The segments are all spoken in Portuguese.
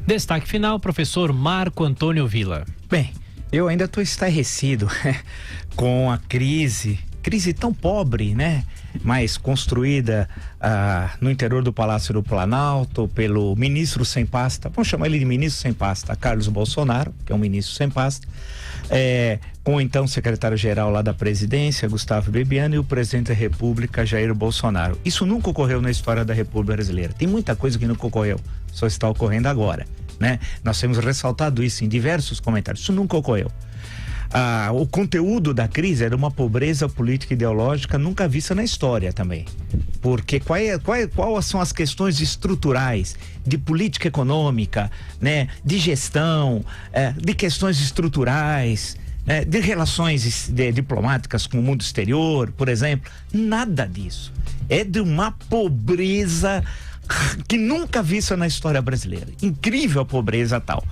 Destaque final, professor Marco Antônio Villa. Bem, eu ainda estou estarrecido com a crise tão pobre, né? Mas construída no interior do Palácio do Planalto pelo ministro sem pasta, vamos chamar ele de ministro sem pasta, Carlos Bolsonaro, que é um ministro sem pasta, com então o secretário-geral lá da presidência, Gustavo Bebiano, e o presidente da República, Jair Bolsonaro. Isso nunca ocorreu na história da República Brasileira. Tem muita coisa que nunca ocorreu, só está ocorrendo agora, né? Nós temos ressaltado isso em diversos comentários. Isso nunca ocorreu. O conteúdo da crise era uma pobreza política e ideológica nunca vista na história também. Porque quais são as questões estruturais de política econômica, né? De gestão, de questões estruturais, de relações diplomáticas com o mundo exterior, por exemplo? Nada disso. É de uma pobreza que nunca vista na história brasileira. Incrível a pobreza tal.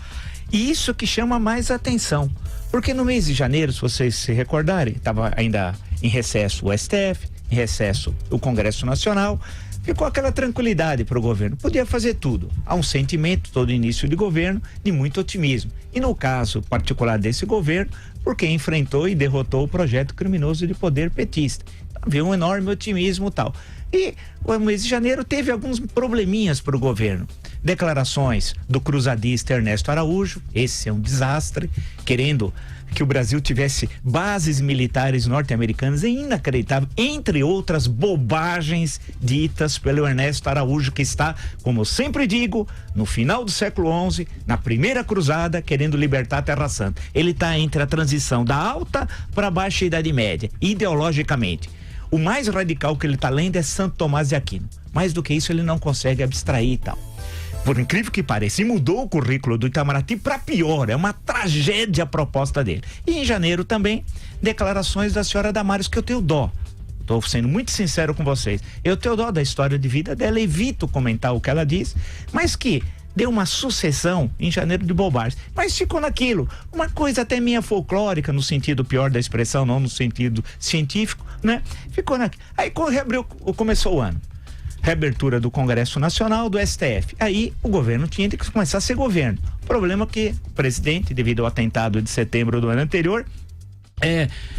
E isso que chama mais atenção. Porque no mês de janeiro, se vocês se recordarem, estava ainda em recesso o STF, em recesso o Congresso Nacional, ficou aquela tranquilidade para o governo. Podia fazer tudo. Há um sentimento, todo início de governo, de muito otimismo. E no caso particular desse governo, porque enfrentou e derrotou o projeto criminoso de poder petista. Havia um enorme otimismo e tal. E o mês de janeiro teve alguns probleminhas para o governo. Declarações do cruzadista Ernesto Araújo, esse é um desastre, querendo que o Brasil tivesse bases militares norte-americanas, é inacreditável, entre outras bobagens ditas pelo Ernesto Araújo, que está, como eu sempre digo, no final do século XI, na primeira cruzada, querendo libertar a Terra Santa. Ele está entre a transição da alta para a baixa Idade Média, ideologicamente. O mais radical que ele está lendo é Santo Tomás de Aquino. Mais do que isso, ele não consegue abstrair e tal. Por incrível que pareça, e mudou o currículo do Itamaraty para pior, é uma tragédia a proposta dele. E em janeiro também, declarações da senhora Damares, que eu tenho dó. Estou sendo muito sincero com vocês. Eu tenho dó da história de vida dela, evito comentar o que ela diz, mas que deu uma sucessão em janeiro de bobagens. Mas ficou naquilo, uma coisa até meia folclórica, no sentido pior da expressão, não no sentido científico, né? Ficou naquilo. Aí começou o ano. Reabertura do Congresso Nacional, do STF. Aí o governo tinha que começar a ser governo. O problema é que o presidente, devido ao atentado de setembro do ano anterior,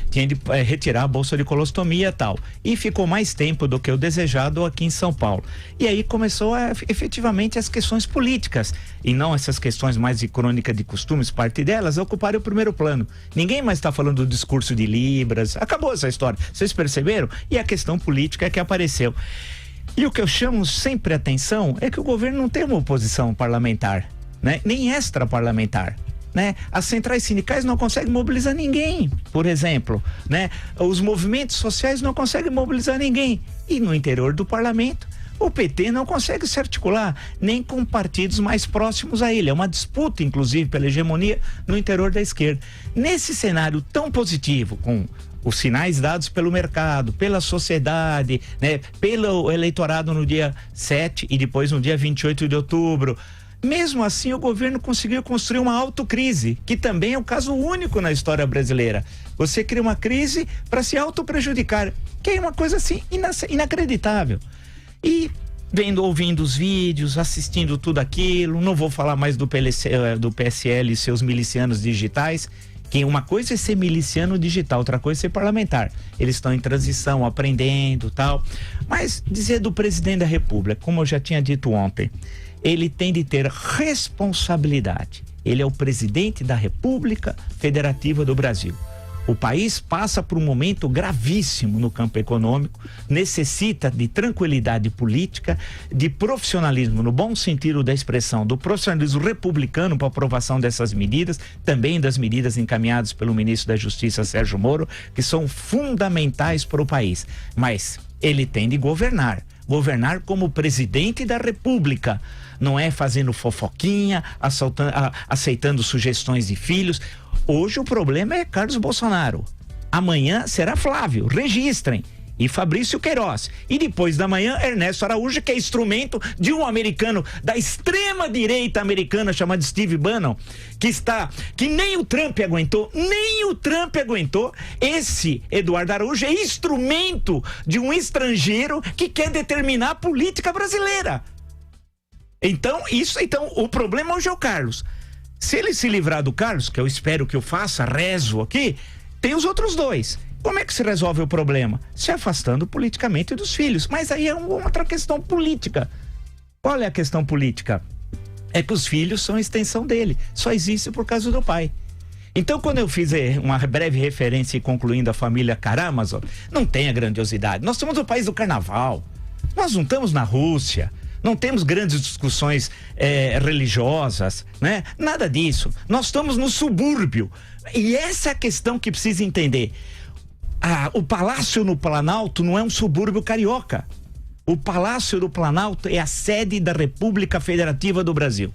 tinha de retirar a bolsa de colostomia e tal. E ficou mais tempo do que o desejado aqui em São Paulo. E aí começou efetivamente as questões políticas, e não essas questões mais de crônica de costumes, parte delas, ocuparem o primeiro plano. Ninguém mais está falando do discurso de Libras, acabou essa história. Vocês perceberam? E a questão política é que apareceu. E o que eu chamo sempre a atenção é que o governo não tem uma oposição parlamentar, né? Nem extra-parlamentar, né? As centrais sindicais não conseguem mobilizar ninguém, por exemplo, né? Os movimentos sociais não conseguem mobilizar ninguém. E no interior do parlamento, o PT não consegue se articular, nem com partidos mais próximos a ele. É uma disputa, inclusive, pela hegemonia no interior da esquerda. Nesse cenário tão positivo, com os sinais dados pelo mercado, pela sociedade, né, pelo eleitorado no dia 7 e depois no dia 28 de outubro. Mesmo assim, o governo conseguiu construir uma autocrise, que também é um caso único na história brasileira. Você cria uma crise para se autoprejudicar, que é uma coisa assim inacreditável. E ouvindo os vídeos, assistindo tudo aquilo, não vou falar mais do PSL e seus milicianos digitais, que uma coisa é ser miliciano digital, outra coisa é ser parlamentar. Eles estão em transição, aprendendo, tal. Mas dizer do presidente da República, como eu já tinha dito ontem, ele tem de ter responsabilidade. Ele é o presidente da República Federativa do Brasil. O país passa por um momento gravíssimo no campo econômico, necessita de tranquilidade política, de profissionalismo, no bom sentido da expressão, do profissionalismo republicano para aprovação dessas medidas, também das medidas encaminhadas pelo ministro da Justiça, Sérgio Moro, que são fundamentais para o país. Mas ele tem de governar como presidente da República. Não é fazendo fofoquinha, aceitando sugestões de filhos. Hoje o problema é Carlos Bolsonaro. Amanhã será Flávio, registrem. E Fabrício Queiroz. E depois da manhã, Ernesto Araújo, que é instrumento de um americano da extrema direita americana chamado Steve Bannon, que nem o Trump aguentou. Esse Eduardo Araújo é instrumento de um estrangeiro que quer determinar a política brasileira. Então, o problema hoje é o Carlos. Se ele se livrar do Carlos, que eu espero que eu faça, rezo aqui, tem os outros dois. Como é que se resolve o problema? Se afastando politicamente dos filhos. Mas aí é uma outra questão política. Qual é a questão política? É que os filhos são a extensão dele. Só existe por causa do pai. Então, quando eu fiz uma breve referência e concluindo a família Karamazov, não tem a grandiosidade. Nós somos o país do carnaval. Nós não estamos na Rússia. Não temos grandes discussões religiosas, né? Nada disso. Nós estamos no subúrbio. E essa é a questão que precisa entender. O Palácio no Planalto não é um subúrbio carioca. O Palácio do Planalto é a sede da República Federativa do Brasil.